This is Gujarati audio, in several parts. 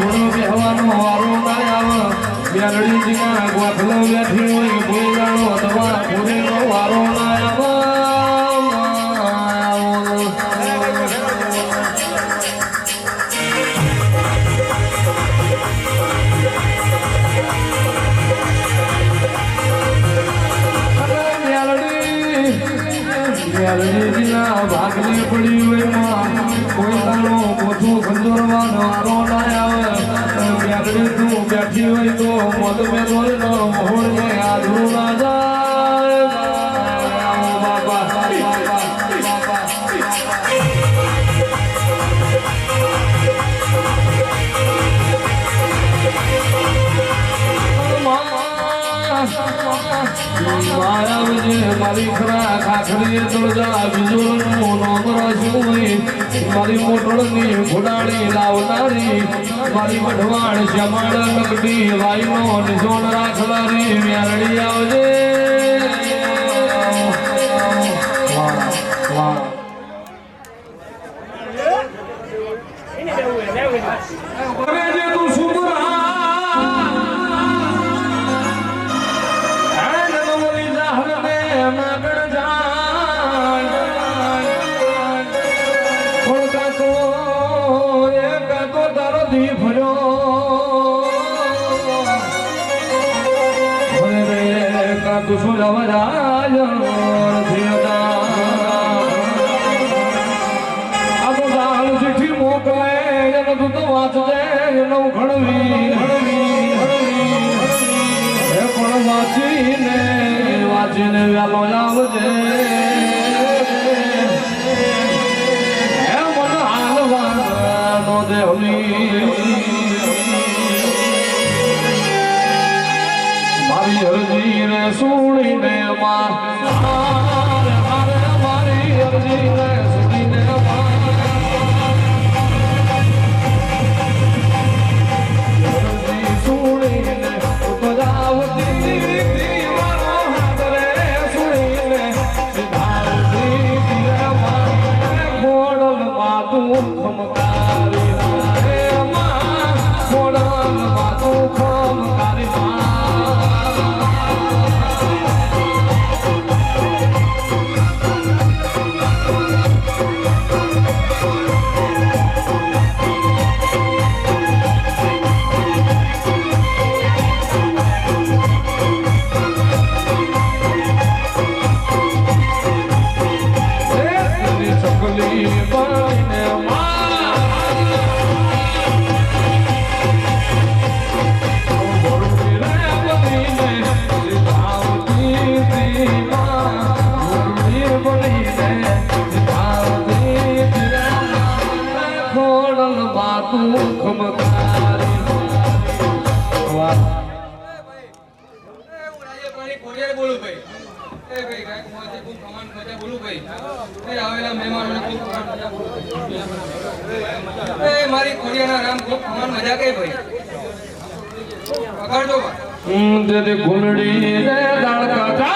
થોડો બેહવાનો વારો ના આવે મેલડીજીના ગોખલો બેઠી હોય બોલાણો દવા પૂરીનો વારો ના આવે ભાગને પડી હોય માં કોઈ તારો મોટું ખંજોરવાનો વારો ના આવે મેલડી તું બેઠી હોય તો મદ મેં રોલનો મોહર ને આધું ના જાય બાબા મારી ખરા ખાખડીએ તળજા બીજોનું નામ રાખ્યું હોય મારી મોટળની ઘોડાણી લાવનારી મારી વઢવાણ શ્યામાળ લગડી વાઈનો નિશોણ રાખનારી મેલડી આવજે ચિઠ્ઠી મોકલે તું તો વાંચજે પણ વાંચીને વેલો આવજે મન હાલવાનો દેવલી મારી અરજી ને સુણીને મારી અરજી ને સુણીને સુણીને બધાવતી ઘોડલ માતું ખમકારી ઘોડલ માતું ખમકારી મારી ખોડિયાના રામ ખૂબ મજા કઈ ભાઈ પકડજો દે ઘુંડડી રે દાળકા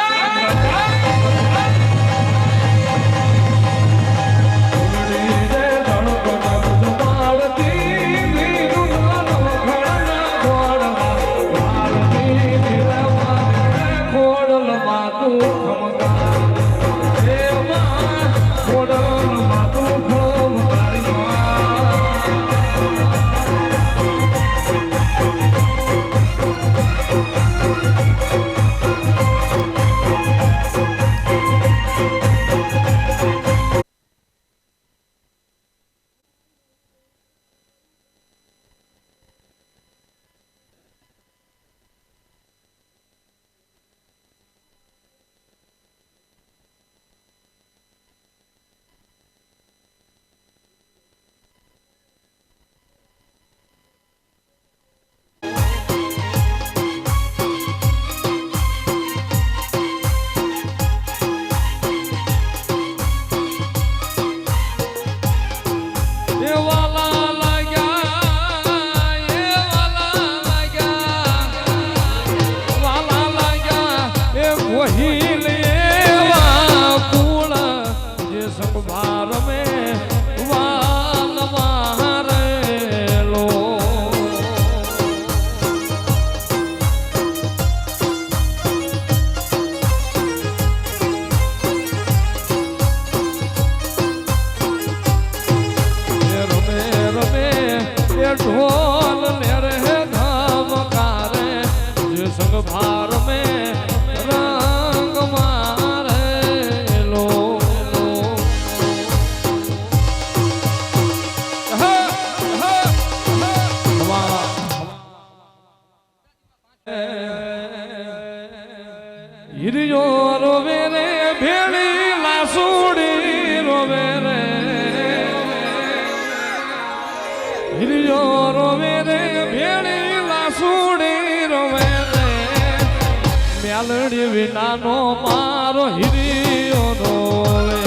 મ્યાલડી વિનાનો મારો હિરિયો રોવે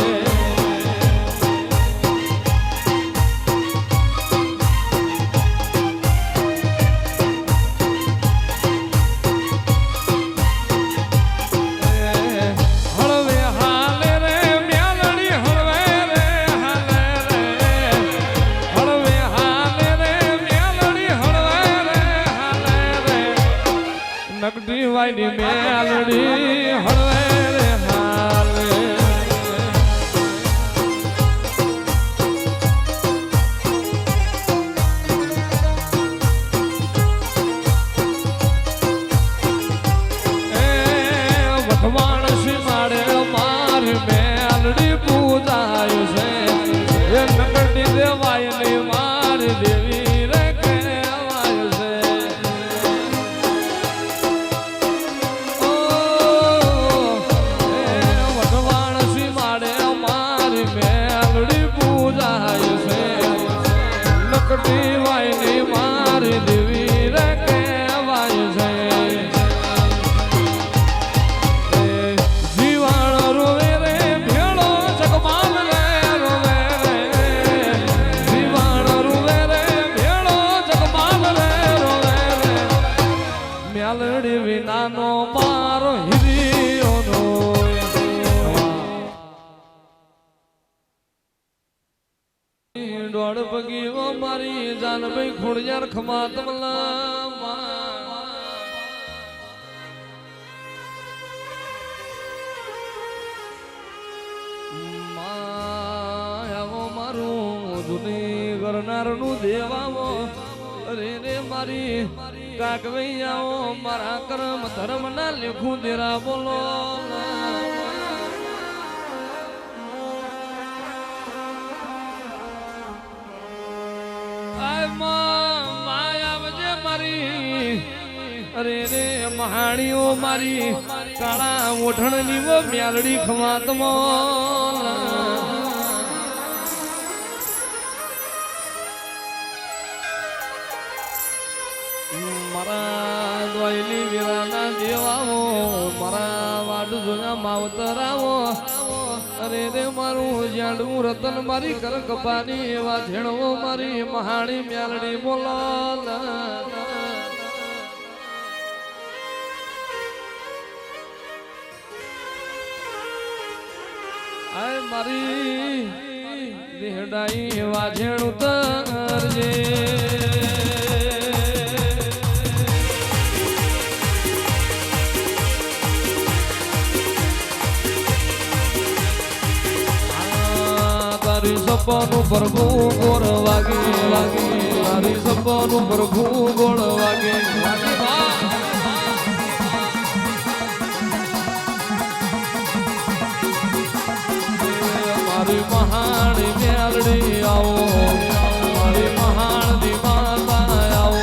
નકડી વાયની મેલડી હળવે રે હાલે વઢવાણ સીમાડે મારી મેલડી પૂજાય છે એ નકડી દેવાયની મારી દેવી રે કહેવાય છે નકડી વાયની મારી દેવી રે કહેવાય છે જીવાણ રોવે રે ભેળો જગમાલ રે રોવે રે જીવાણ રોવે રે ભેળો જગમાલ રે રોવે રે મ્યાલડી વિનાનો મારો હિરિયો રોવે દોડ પગી ઓ મારી જાનભાઈ ખોડિયાર ખમાત મલા આવો મારું જૂની કરનારનું દેવાવો અરે રે મારી કાકભાઈ આવો મારા કર્મ ધર્મ ના લેખું દેરા બોલો અરે રે મહાણીઓ મારી કાળા ઓઠણની વો મ્યાલડી ખવાતમાં મારા દ્વાયલી વીરાના દેવાઓ મારા વાડ જોયા માવતરાવો અરે રે મારું જાડવું રતન મારી કર કપાની એવા ઝેણવો મારી મહાણી મ્યાલડી બોલા આય મારી દેહડાઈ વાજેણું તરજે તારી સપનું પ્રભુ ગોળ વાગે વાગે તારી સપનું પ્રભુ ગોળ વાગે મારી મહાણી મ્યાલડી આવો મારી મહાણની માતા આવો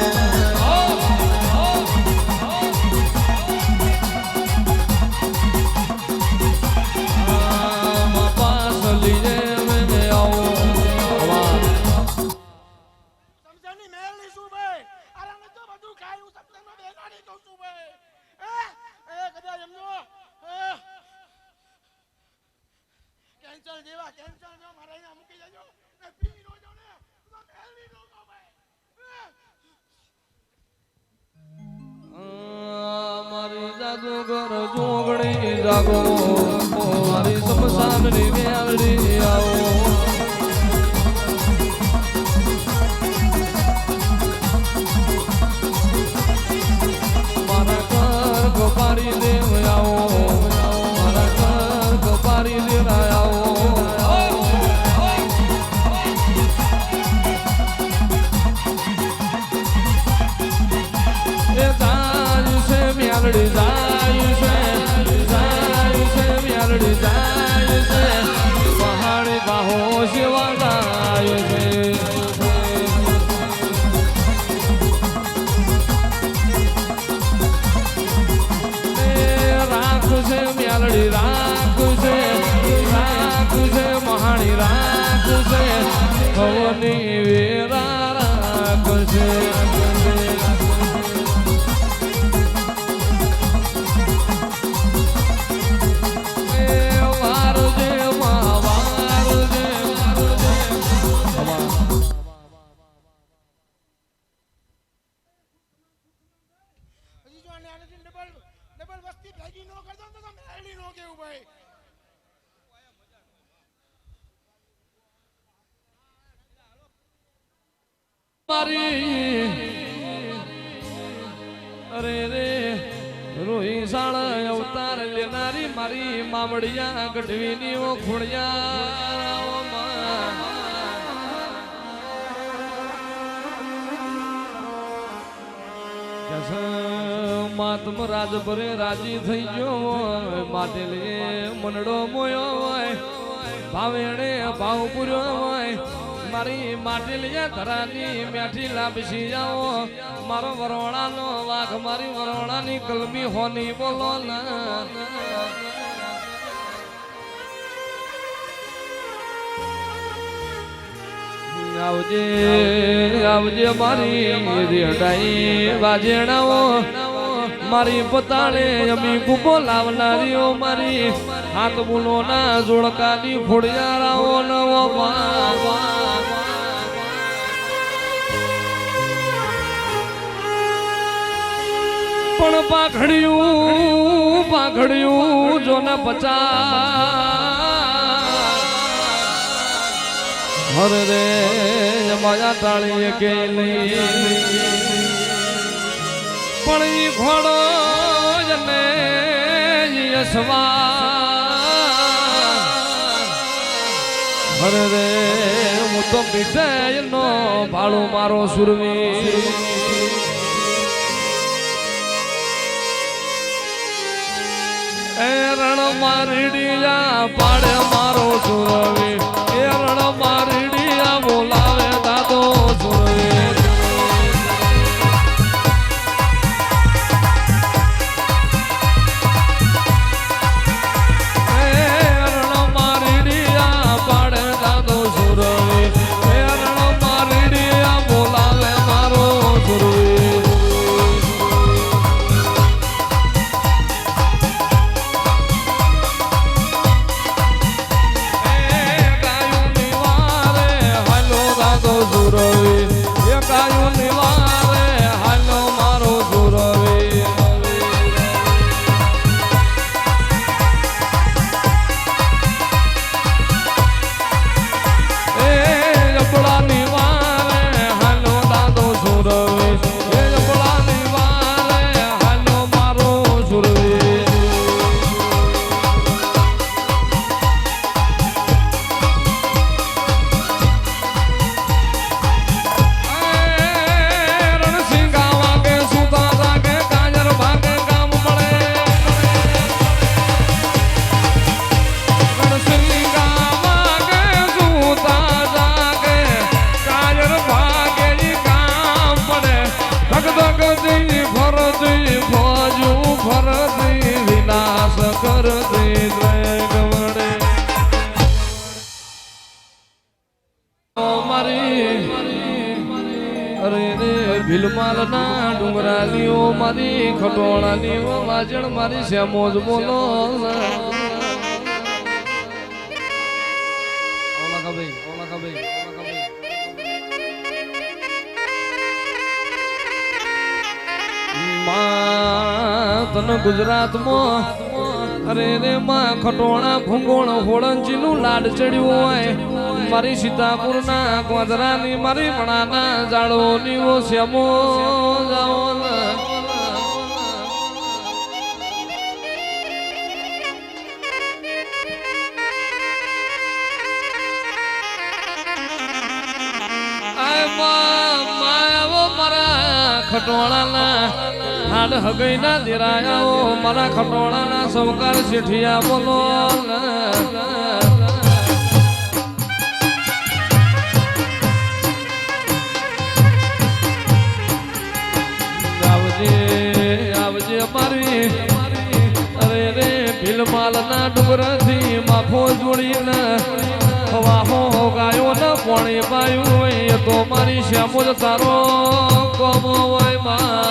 પાસ લીજે મેં આવો સમજાની મેલની શું ભાઈ આરા ને તો બધું ખાય હું સમજામાં બેનાડી કહું છું ભાઈ એ કદાચ એમનો કેન્સર જેવા કેન્સર નો મારે અહીંયા મૂકી જજો ને પી નો જો ને તો મેલની નો કહો ભાઈ મારી જાદુગર જોગણી જાગો મારી શમશાનની મ્યાલડી આવો મારા ઘર ગોપારી દેવ આવો મારા ઘર ગોપારી દેવ આવો મ્યાલડી જાય છે મ્યાલડી જાય છે પહાડી બાહો સેવા જાય છે રાખ છે મ્યાલડી રાખ છે મહાણી રાખ છે ભવની વેરા રાખ છે ડબલ વસ્તી ભેગી નો કરતો તો મેરડી નો કેવું ભાઈ મારી અરે રે રોહી સાળ અવતાર લેનારી મારી મામડિયા ગઢવીની ઓ ખોડિયા માતમ રાજ ભરે રાજી થઈ ગયો માટે લે મનડો મોયો હોય ભાવેણે ભાવ પૂર્યો હોય મારી માટલીયા ધરાની મેઠી લાપસી જાઓ મારો વરોણાનો વાઘ મારી વરોણાની કલમી હોની બોલો ના આવજે આવજે મારી રેડાઈ વાજેણાઓ મારી પતાળે અમી કુબો લાવનારીઓ મારી હાથ બુલો ના જોડકાની ફોડિયારાઓ નવો પણ પાઘડિયું જો ન હરે રે માયા તાળી કે પણ ઈ ઘોડો જને યસવા હરે રે હું તો પીઠે નો ભાડો મારો સુરવી એ રણ મારીડિયા પાડે મારો સુરવી એ રણ મારીડિયા બોલાવે દાદો સુરવી ભીલમાલ ના ડુંગરાલીઓ મારી ખટોળાની વાજણ મારી શ્યામોજ બોલો તન ગુજરાતમાં અરે રે માં ખટોણા ભૂંગોળ હોળંચી નું લાડ ચડ્યું હોય મારી સીતાપુર ના ગોધરાની મારી પણાના જાળોની ઓ શ્યામો જાઓ ખટોળાના હાડ હગઈ ના દિરાયાઓ મારા ખટોળાના સૌકાર શેઠિયા બોલો આવજે મારી અરે રે ભીલમાલ ના ડુંગરથી માફો જોડીને વાહો ગાયો ને પોણી પાયું હોય તો મારી શ્યામોજ તારો કોમો હોય મારું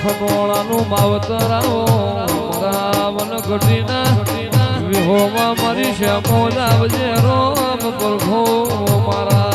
ખટોળાનું માવતર આવો રાવણ ઘટીના હોવા મારી શ્યામો આવજે રોમ પરખો મારા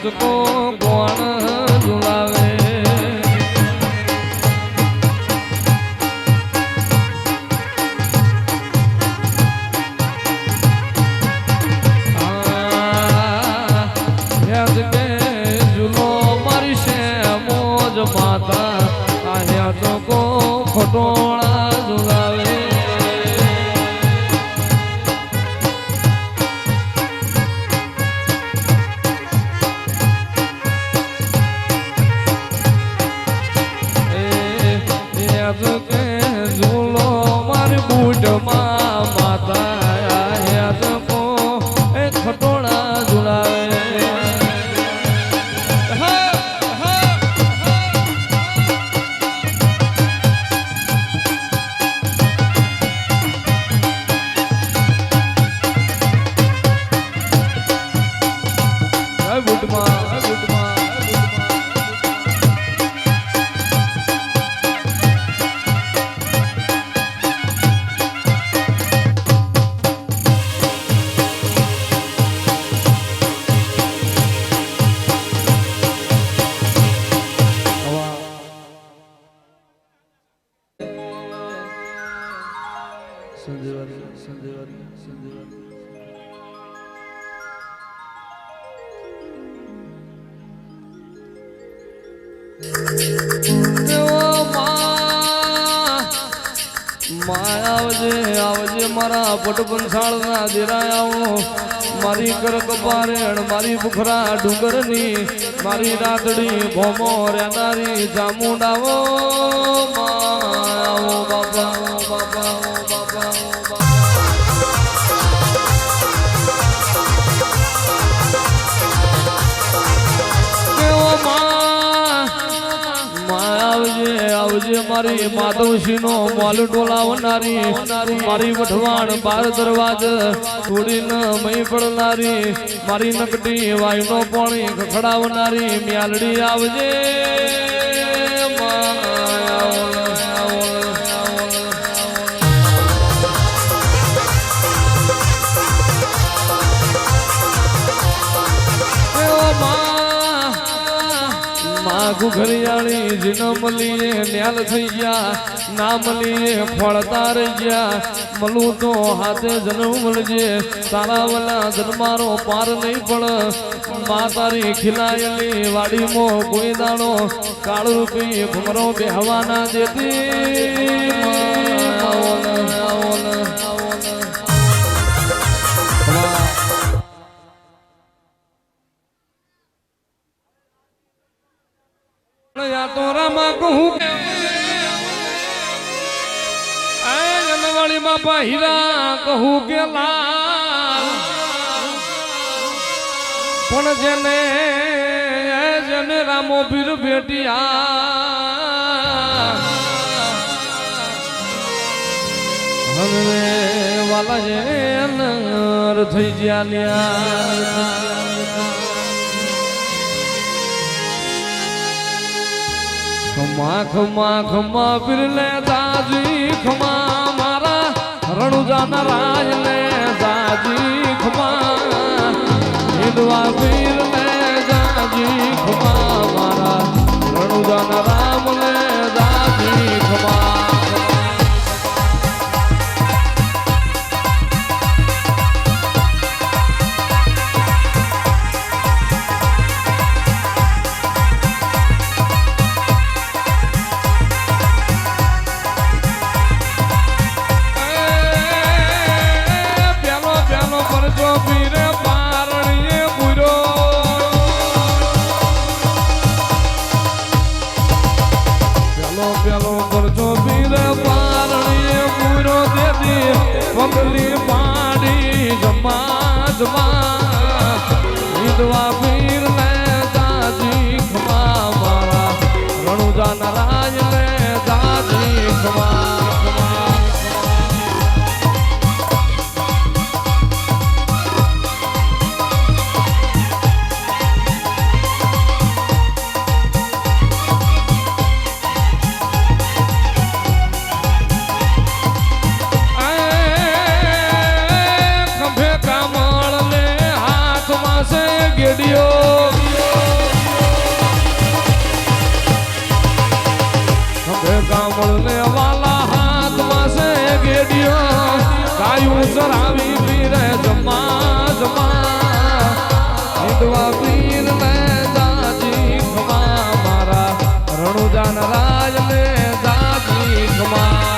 को कोण झुलावे याद के झूलो मारी से मोज माता आया तो को खटोला झुलावे माता आया को एक खटोला झुलावे આવજે આવજે મારા પટ પંસાળ ના દેરાયાઓ મારી કર કપારેણ મારી બુખરા ડુંગરની મારી રાતડી ભોમો રેનારી ચામુંડાવો આવો બાપા બાપા બાપા આવજે મારી માધવસિંહ નો મોલ ટોલાવનારી મારી વઢવાણ બાર દરવાજ છોડીને મહી પડનારી મારી નકટી વાયનો પોણી ખખડાવનારી મ્યાલડી આવજે ઘરિયાળી જીન મલીએ ન્યાલ થઈ ગયા ના મલીએ ફળતા રહી ગયા મલું તો હાથે જન્મ મળજે તારા વલા જન્મારો પાર નહીં પણ મા તારી ખીલાયેલી વાડીમાં કોઈ દાણો કાળ રૂપી ભમરો બેહવા ના દેતી તોરામાં કહું જનવાળી બાપા હીરા કહું કે લાલ પણ જેને જેને રામો પીર ભેટિયા હવે વાલા જે થઈ ગયા ખમા ખમા ખમા પીરલે દાજી ખમા મારા રણુજાના રાજ લે દાજી ખમા હિંદવા પીરલે દાજી ખમા મારા રણુજાના રામ લે દાજી ખમા પીરે પારણીએ પૂરો રોટલી પાડી જમાજમાં વિધવા પીર ને દાજી ખમા મારા રણુજા નારાજ ને દાજી ખમા ચરાવી પીરે જમા જમા હિંદવા પીર ને દાજી ખમા મારા રણુજાન રાજ ને દાજી ખમા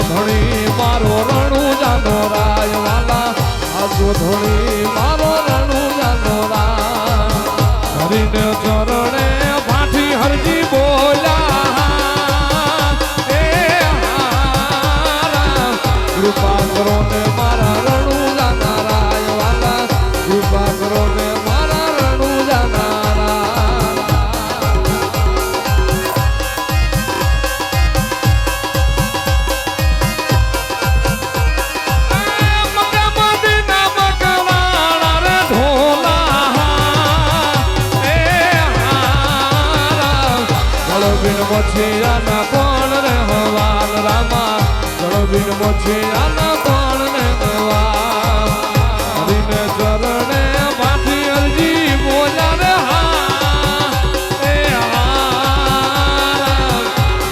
ધણી મારો રણુજાનો રાજવાલા આજો ધણી મારો રણુજાનો રાજ હરીને ચરણે ભાઠી હરજી બોલ્યા એ કૃપા કરો ને મારા રણુજાના રાજવાલા કૃપા કરો ને મારા રણુજાના રાજ મોછિયાના કોણ રે હવાલ રામા જળબીન મોછિયાના કોણ રે હવાલ હરીને ચરણે માથી અરજી બોલ્યા રે હા એ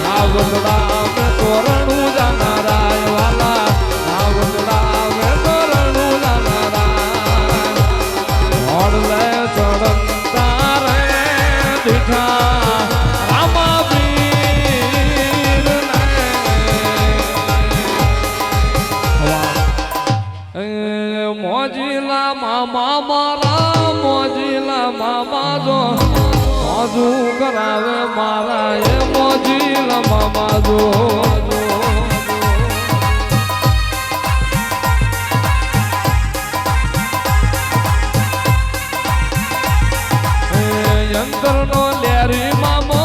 રાવતડા મે તોરણું જાના રાયવાલા રાવતડા મે તોરણું જાના રાય હોડ લે ચડતા રે દીઠા મોજીલા મામા મારા મોજીલા મામા જો મોજુ કરાવે મારા એ મોજીલા મામા જો યંત્ર નો લેરી મામો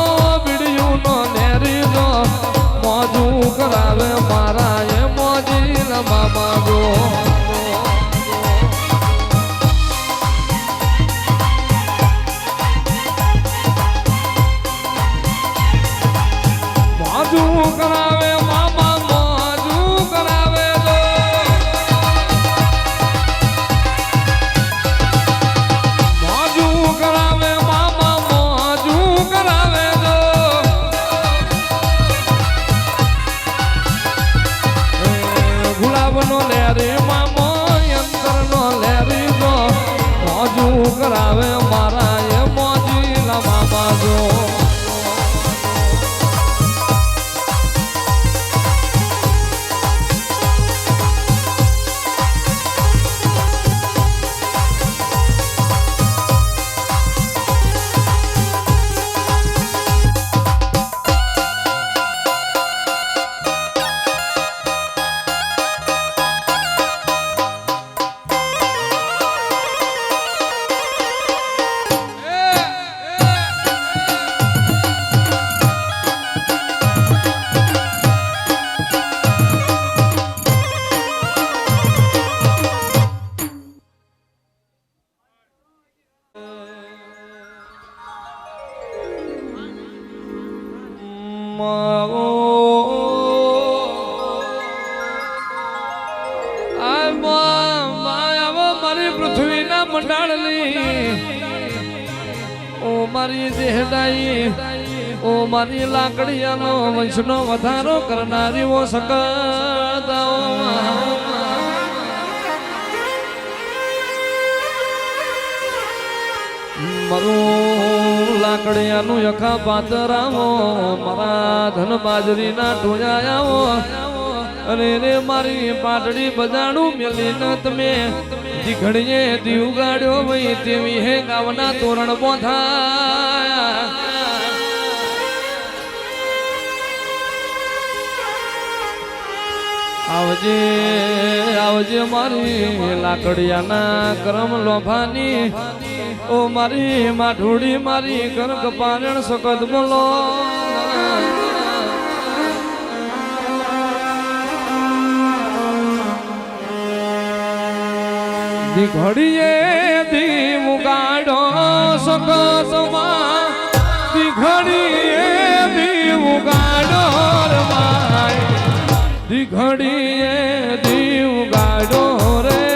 બીડિયું નો લેરી જો મોજુ કરાવે મારા એ મોજીલા મામા જો કરાવે મામા મોજુ કરાવે જો મોજુ કરાવે મામા મોજુ કરાવે જો ગુલાબનો લેરી મામો યંત્રનો લેરી જો મોજુ કરાવે મારા એ મોજીલા મામા જો મારી દેહડાઈ ઓ મારી લાકડીયાનો વંશનો વધારો કરનારી ઓ સકદાઓ મારું લાકડીયાનું યખા પાતરાવો મારા ધન બાજરીના ઢોળાયાવો અને રે મારી પાટડી બજાડું મેલીને તમે દીઘડીએ દીવ ગાડ્યો ભાઈ તેવી હે ગાવના તોરણ બોધાયા આવજે આવજે મારી લાકડિયાના કરમ લોભાની ઓ મારી માઠોડી મારી કરક પારણ સકત બોલો દીઘડીએ દીવ ગાડો સકતમાં દીઘડીએ દીવ ગાડો દીઘડીએ દીવ ગાડો રે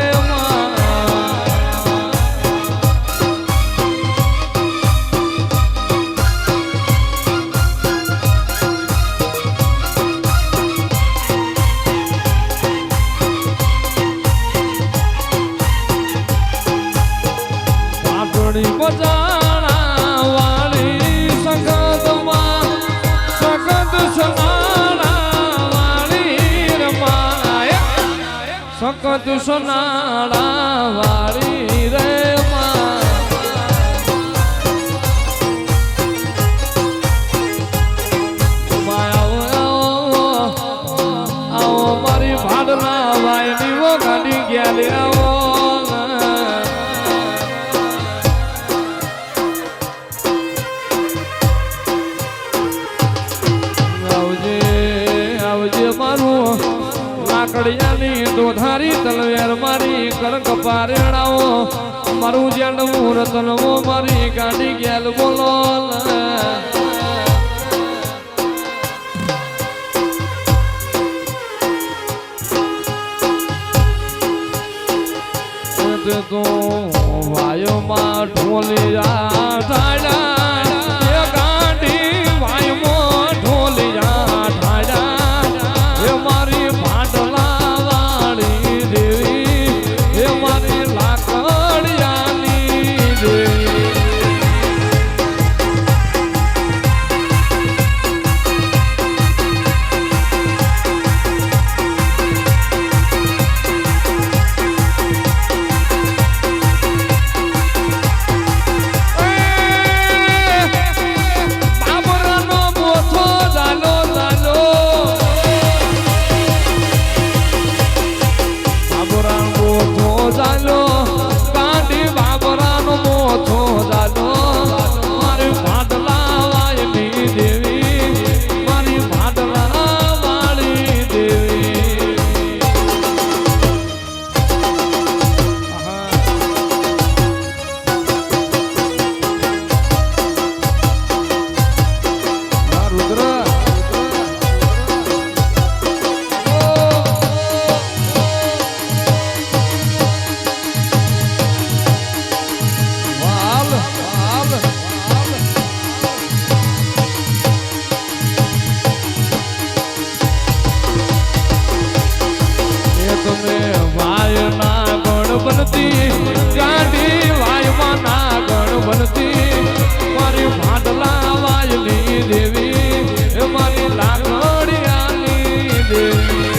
પાટડી બજાણા વાળી સખતમાં સખત સકત સોનાળા વાળી રે આવો મારી ભાડના વાયની વો ગાડી ગયા આવો આવજે આવજે મારું લાકડિયાની દોધારી તલવેર મારી કરક પારેણાઓ મારું જેડવું રતનવો મારી ગાડી ગેલ બોલો તો વાયુમાં ઢોલિયા ઢાળા ગાડી વાયુમાં ઢોલિયા ઢાળા એ મારી ભાટલા વાળી દેવી એ મારી લાકડિયાની દેવી ગાડી વાયુમાં ના ગણ બનતી મારી ભાડલા વાયલી દેવી મારી લાકડિયાની દેવી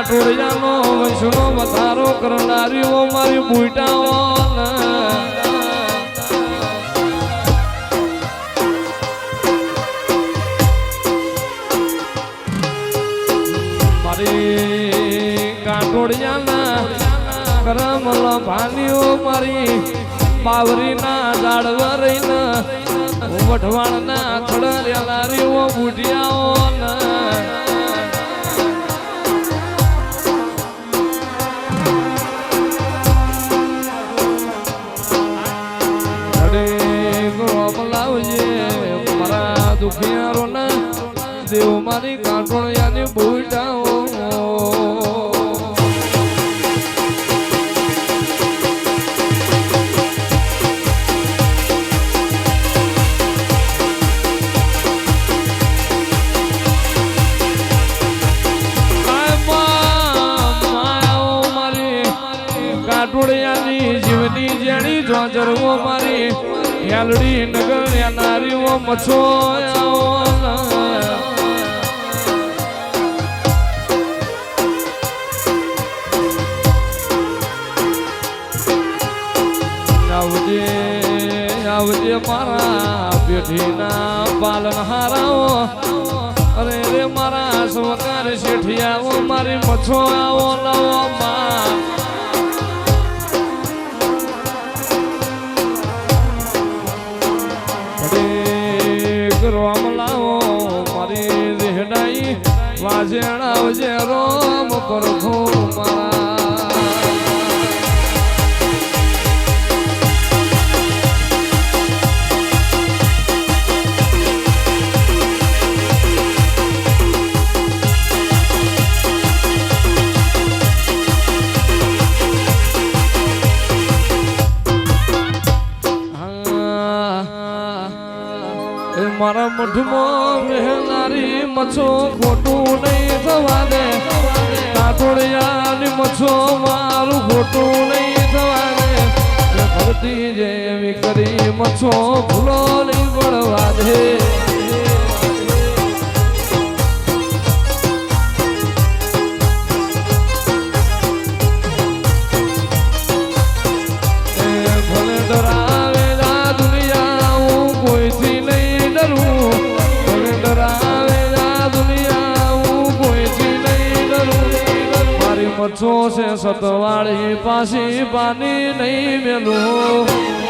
કાટોડિયાનો વંશનો વધારો કરનારીઓ મારી બુટાઓ મારી કાટોડિયાના કરમ ભાલીઓ મારી બાવરીના ઝાડવા રહીને વઢવાણના થડરિયા રીઓ બુટિયાઓ દુખિયારો ના દેવ મારી કાંટોળિયાની બુટાઓ કાંટોળિયાની જીવની જેણી જોજરવો મારી યાલડી નગર નારીઓ મછો આવજે મારા પેઢીના પાલનહારાઓ અરે રે મારા સ્વકાર શેઠિયાઓ મારી મછો આવો નવો માં રોમ લાવો મારી રેહડાઈ વાજણ આવજે રોમ પરખો મારા મારા મુઠમાં રહેનારી મછો ખોટું નહીં થવા દે કાટોળિયાની મછો મારું ખોટું નહીં થવા દે ભરતી જેવી કરી મછો ભૂલો નહીં પડવા દે ભલે ડરાવે આ દુનિયા હું કોઈથી નહીં ડરું ભલે ડરાવે આ દુનિયા હું કોઈથી નહીં ડરું મારી મચ્છો છે સતવાળી પાછી પાની નહીં મેલું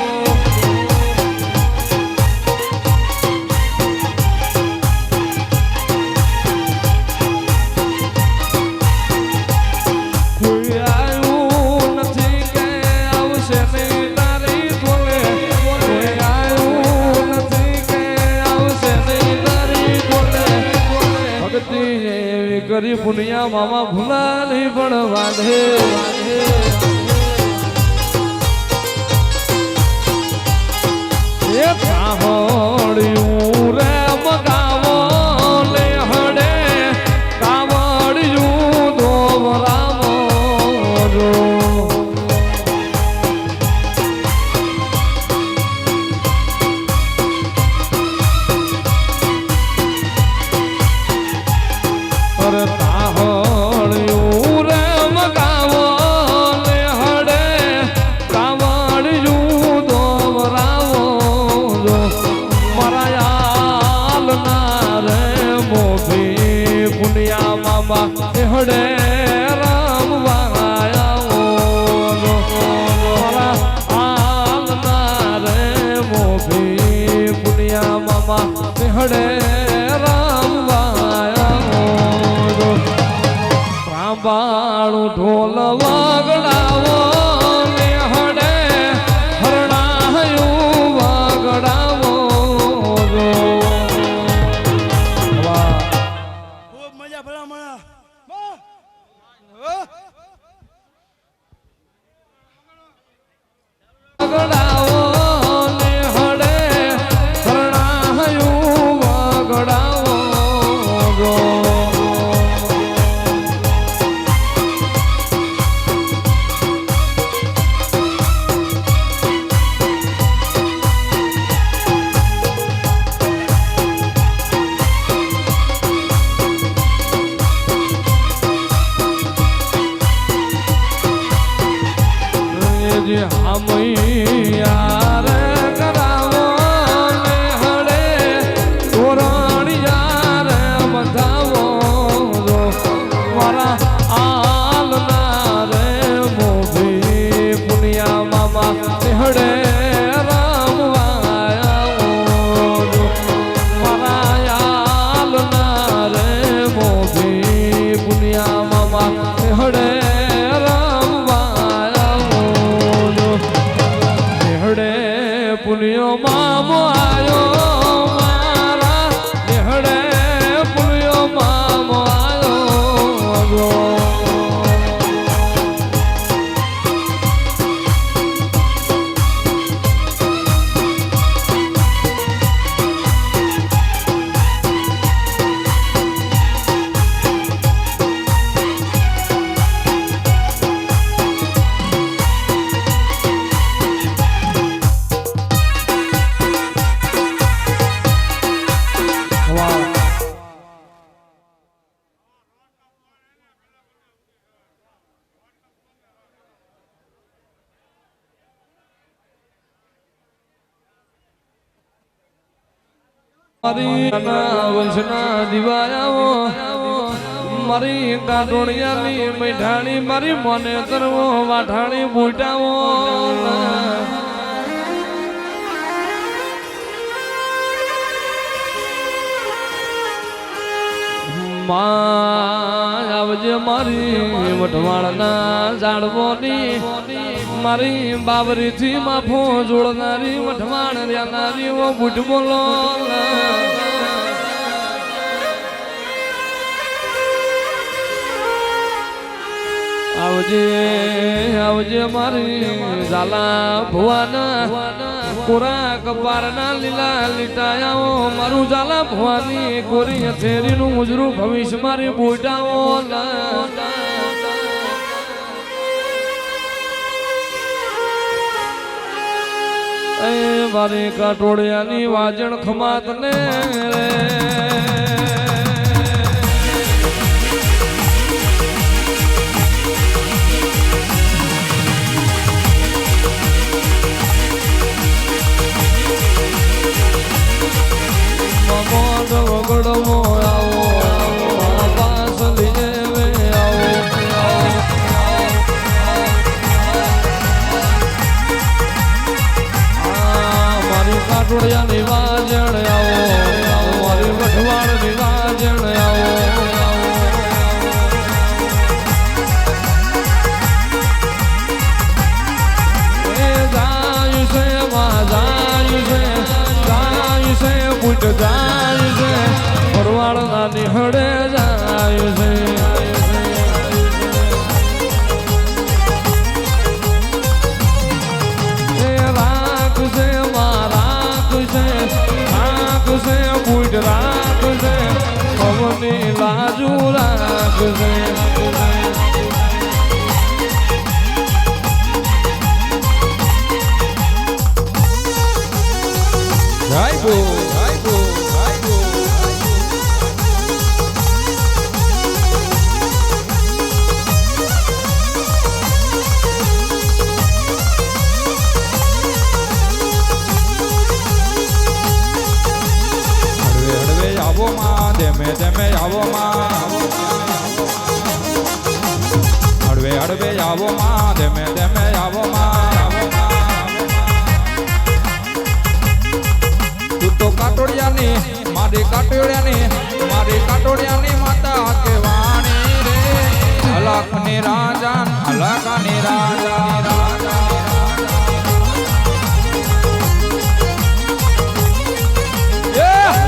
કરી પુનિયા મામા ભૂલા નહીં પણ વાંધે એ કાવડિયું રે મગાવો લે હડે કાવડિયું દોવરાવો જો મારા યાલ ના પુનિયા મામા હડે રામ હડે રામ રામબાળું ઢોલ વાગડાવો ને હડે હરણાયું વાગડાવો ખૂબ મજા ભલા મળ્યા વાગડાવો ને હડે હરણાયું વાગડાવો યાર કરાવો ને હડે તોરણ યાર બંધાવો મારા આલના રે મોભી પુનિયા મામા હડે રામ મારા આલના રે મોભી પુનિયા મામા હડે પુલિયો મામો આયો મારા હડે પુલિયો મામો આયો મારી વંશના દિવાયાઓ મારી કાટોડિયાની મીઠાણી મારી મને તરવો વાઠાણી બુટાવો આવજે મારી મઠવાળના ઝાડવોની મારી બાબરી થી માફો જોડનારી મઠવાણ રહેનારી ઓ બુટ બોલો આવજે આવજે મારી ઝાલા ભુવાના કોરા કપારના લીલા લીટાયાઓ મારું ઝાલા ભુવાની કોરી હથેરીનું ઉજરું ભવિષ્ય મારી બુટાઓ એ મારી કાટોડિયાની વાજણ ખમાત ને રે વગડમો આવો પાસ લીજે મારી કાટોડિયાની વાજણ આવો મારી વઢવાણની વાજણ આવો જાય છે માં જાય છે પૂટ જાય છે ફરવાડના નિહળે જાય છે રાખ છે રાખ છે પૂટ રાખ છે પવની લાજુ રાખ છે ધેમે ધેમે આવો હળવે હળવે આવો માં ધીમે ધીમે આવો માં તું તો કાટોડિયાની મારી કાટોડિયાની માતા કેવાણી રે અલખની રાજા અલખની રાજા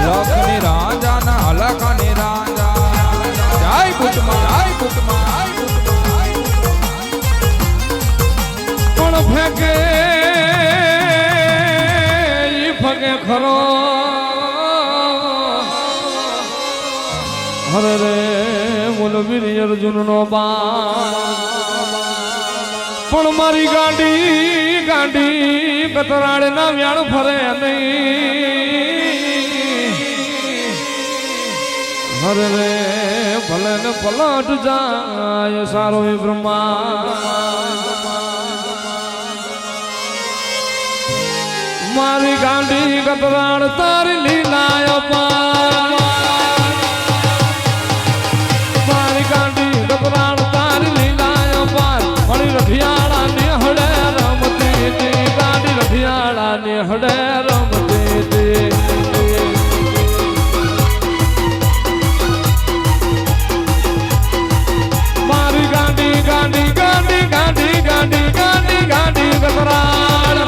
લખની રાજા ના અલખની રાજા જય કુટમાં પણ ફેંકે ઈ ફગે ખરો હરે રે બોલ વીર અર્જુન નો પણ મારી ગાંડી કતરાડે ના વ્યાણ ફરે નહીં હરે રે ભલે ને પલટ જાય સારો એ બ્રહ્મા મારી ગાંડી કતરાડ તારી લીલાય મારી ગાંડી કતરાડ તારી લીલાય મારી રઠિયાળા ને હડે રમતી ગાંડી રઠિયાળા ને હડે રમતી મારી ગાંડી ગાંડી ગાંડી ગાંડી ગાંડી ગાંડી ગાંડી કતરાડ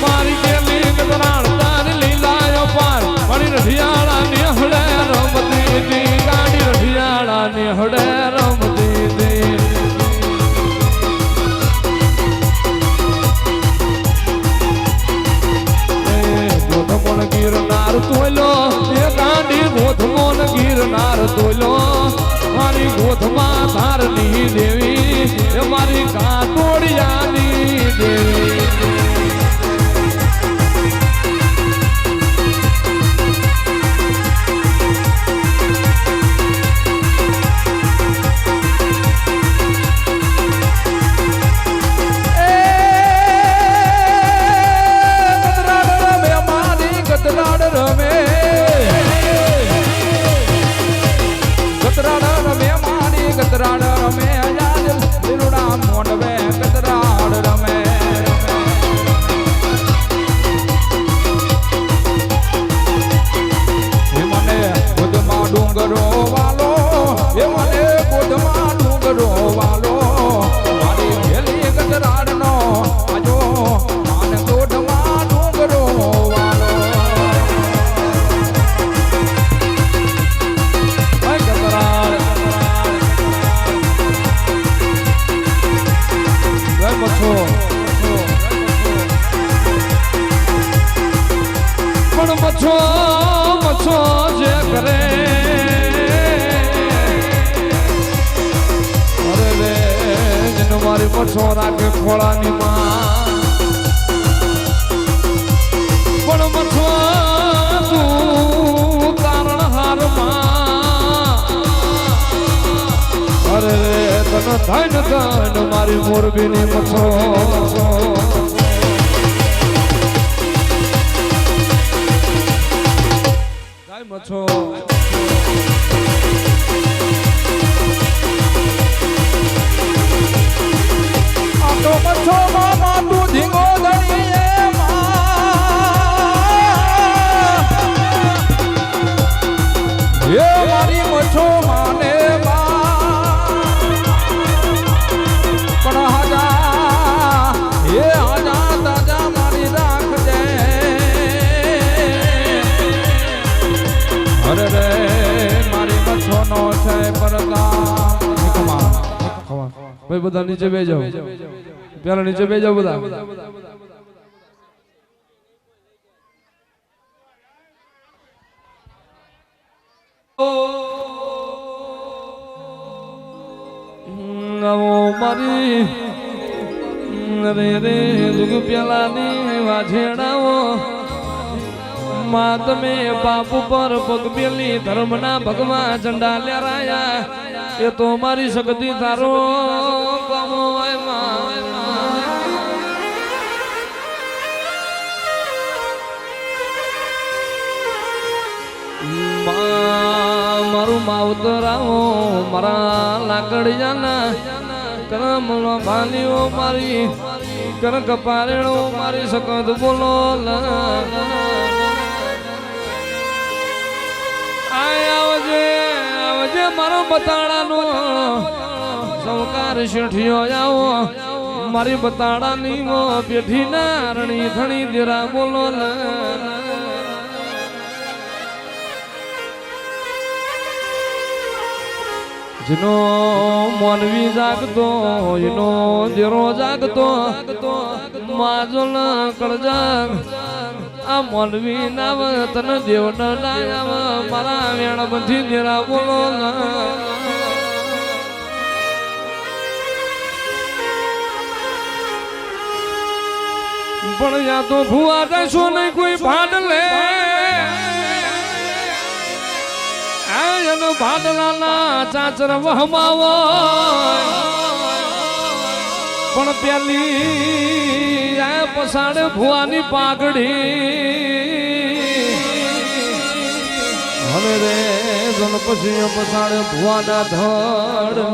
મારી કેલી કતરાડ તારી લીલાય પાર મારી રઠિયાળા ને હડે રમતી ગાંડી રઠિયાળા ને હડે રમતી ગોધમોન ગિરનાર તોયલો એ ગાંડી ગોધમોન ગિરનાર તોયલો મારી ગોધમાં ધારની દેવી એ મારી કાટોડિયાની દેવી કતરાડ રમે આયાદ દિલડા મોડવે કતરાડ રમે એ મને ગોધમાં ડુંગરો વાલો એ મને ગોધમાં ડુંગરો વાલો મારી ભેલી કતરાડ નો આજો માન ગોધમાં ડુંગરો વાલો કતરાડ પણ મછો જે કરે અરે રે જેનો મારી મછો રાખે ખોળાની માં પણ મછો તું કારણ હાર માં અરે રે તને ધન મારી મોરબીની મછો મછો આટો મછો મામા તું ધીંગો ધણીએ એ મારી મછો માને પણ હાજા એ હાજા તાજા મારી રાખજે અરે રે મારી મચ્છો નો છે પરતા ભાઈ બધા નીચે બે જાઓ પેલા નીચે બે જાઓ બધા મારી રે રે દુગ પેલાની વાછેડાઓ માં તમે બાપુ પર પગ મેલી ધર્મના ભગવાન ઝંડા લહેરાયા એ તો મારી શક્તિ તારો કમોય માં મારું માવતર આવો મારા લાકડિયાના કરમનો ભાલીઓ મારી કર કપારેણો મારી સકત બોલો આવજે આવજે મારો બતાડાનો સૌકાર શેઠિયો આવો મારી બતાડાની પેઠી ના રણી થણી દેરા બોલો જેનો મોનવી જાગતો એનો દેરો જાગતો માજોલ કળજાગ આ મોનવી નાવ તન દેવ નાયા મારા વેણ બધી દેરા બોલો પણ યા તો ભુવા જશો નહીં કોઈ ભાડ લે ભાડલાના ચાચર વહમાવો પણ પેલી આ પસાડે ભુવાની પાઘડી હવે રે જન પછી પસાડે ભુવાના ધડ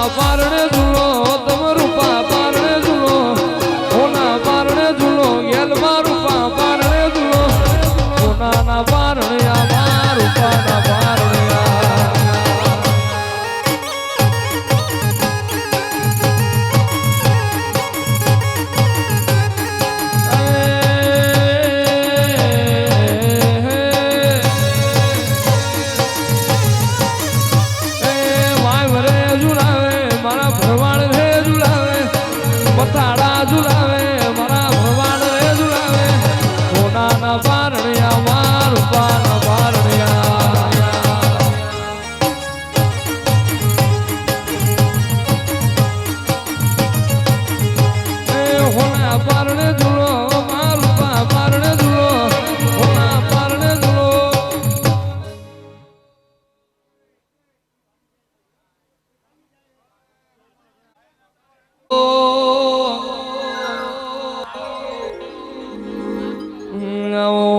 પારણે ઝૂલો તમ રૂપા પારણે ઝૂલો હોના પારણે ઝૂલો ગેલમાં રૂપા પારણે ઝૂલો હોનાના પારણિયા રૂપાના પારણિયા બતાડા ઝુલાવે મારા ભગવાન રે ઝુલાવે સોનાના પારણિયા માર રૂપાના પારણિયા એ હોના પારણે ઝૂલો માર રૂપા પારણે ઝૂલો હોના પારણે ઝૂલો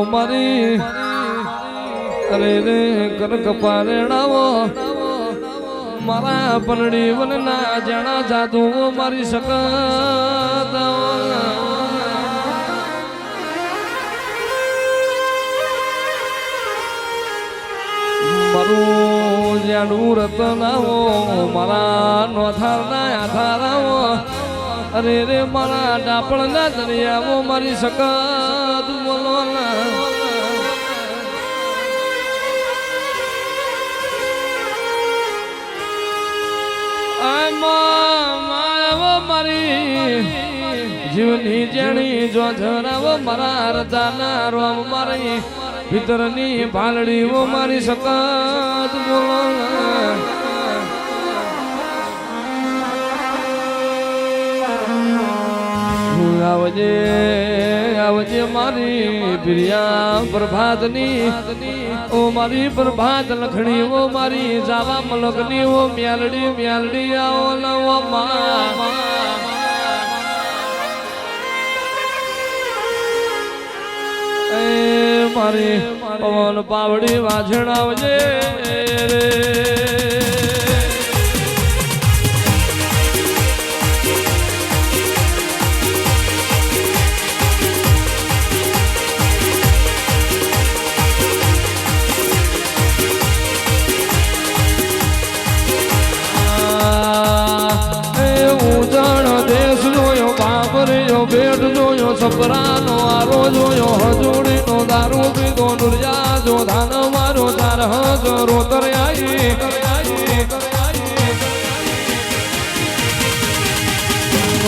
મારી અરે રે કર કપારેણાવો મારા પલડી વનના જાણા જાદુ મારી શકત મારું જાડું રતનાવો મારા નોથારના આધારાવો અરે રે મારા ડાપણના દરિયાવો મારી શકત બોલો મારી જીવની જેણી જો જરાવ મારા રજાના રોમ મારી ભીતરની ભાલડીઓ મારી શકત બોલો આવજે આવજે મારી પ્રિયા પ્રભાતની ઓ મારી પ્રભાત લખણી ઓ મારી જાવા મલકની ઓ મ્યાલડી મ્યાલડી આવો લવો એ મારી પવન પાવડી વાજણ આવજે રે ભેટ જોયો સપરાનો આરો જોયો હજોડીનો દારૂ પીધો નુરિયા જો ધાન મારો તાર હજ રોતર આઈ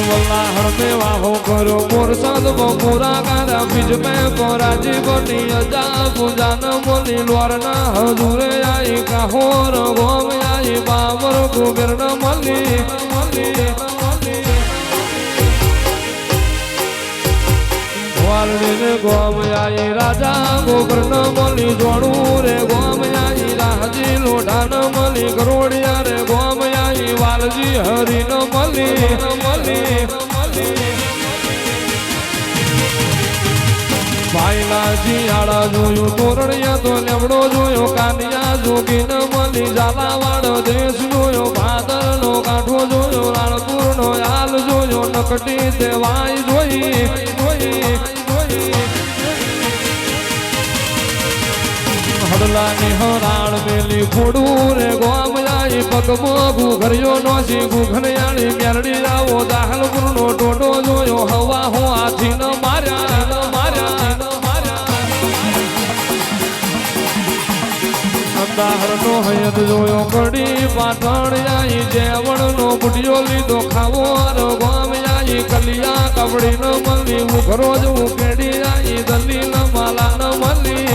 વલ્લાહર મે વાહો કરો મોર સાદ બપોરા કારા બીજ મે પરાજી બની અજા પૂજાન મોલી લોરના હજુરે આઈ કાહોર ગોમ આઈ બાબર કુબેર ન મલી વાલડી રે ગોમ આઈ રાજા ગોબર ન મળી જોડું રે ગોમ આઈ રાજી લોઢા ન મળી કરોડિયા રે ગોમ આઈ વાલજી હરી ન મળી ભાઈલા શિયાળા જોયું તોરણિયા તો લેમડો જોયો કાનિયા જોગી ન મળી ઝાલાવાડ દેશ જોયો ભાદર નો કાંઠો જોયો રાણપુર નો હાલ જોયો નકટી દેવાય જોઈ હડલાની હરાણ મેલી ફોડું રે ગોમ આઈ પગમાં ઘુઘર્યો નોસી ઘુઘરિયાળી મેરડી આવો દાહલપુર નો ટોટો જોયો હવા હો હાથી ન માર્યા અંધાર નો હયત જોયો કડી પાટણ આઈ જેવણ નો બુટિયો લીધો ખાવો ગોમ આઈ કલિયા કબડી ન મળી ઉઘરો જ ઉકેડી આઈ દલીલ માલા ન મળી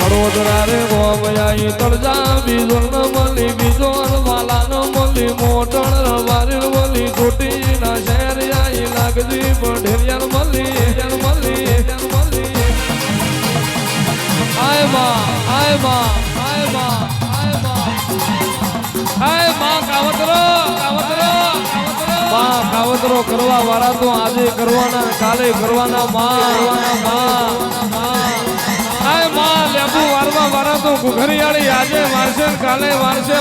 વડોદરા રે ગોમ આઈ તળજા બીજો ન મળી બીજો માલા ન મળી મોટણ રવારી મળી ચોટી ના શહેર આઈ લાગજી પઢેરિયા મળી આય માં કાવતરો કરવા વાળા તો આજે કરવાના કાલે કરવાના આય માં લેબુ વારવા વાળા તો ઘુઘરિયાળી આજે વારસે કાલે વારસે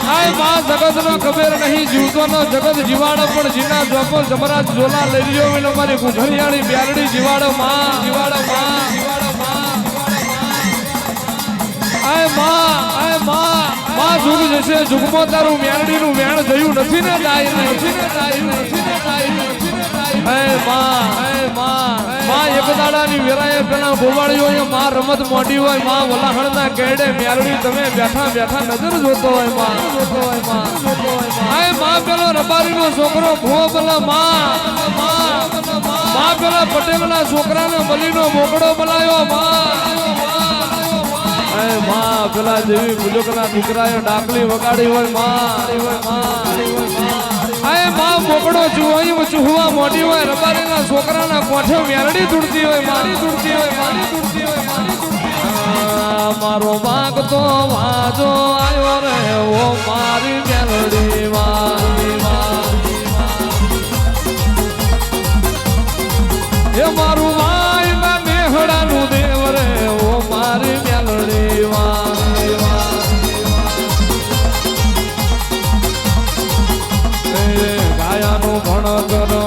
આય માં જગત નો ખબર નહીં જીવતો નો જગત જીવાડો પણ જીના જોપર જમરાજ જોલા લઈ રહ્યો વિનો મારી ઘુઘરિયાળી બ્યારડી જીવાડો માં આય માં જુગ જશે જુગમો તારું મ્યારડી નું વેણ જયું નથી ને માં એક દાડાની વેરાએ પેલા ગોવાળીઓ માં રમત મોટી હોય માં વલાહણના કેડે મ્યારડી તમે બેઠા નજર જોતો હોય માં પેલો રબારીનો છોકરો ભોબલા માં પેલા પટેલના છોકરાને બલીનો મોકળો બોલાયો માં પેલા દેવી પૂજકના દીકરાએ ડાકલી વગાડી હોય માં મોકળો ચૂહવા મોટી હોય રબારીના છોકરાના કોઠે મેરડી તૂટતી હોય મારો ભાગ તો વાજો આવ્યો રે ઓ મારી મેલડી એ મારું માય ના મેહડાનું દેવ રે ઓ મારી મેલડી ગાયાનું ભણતર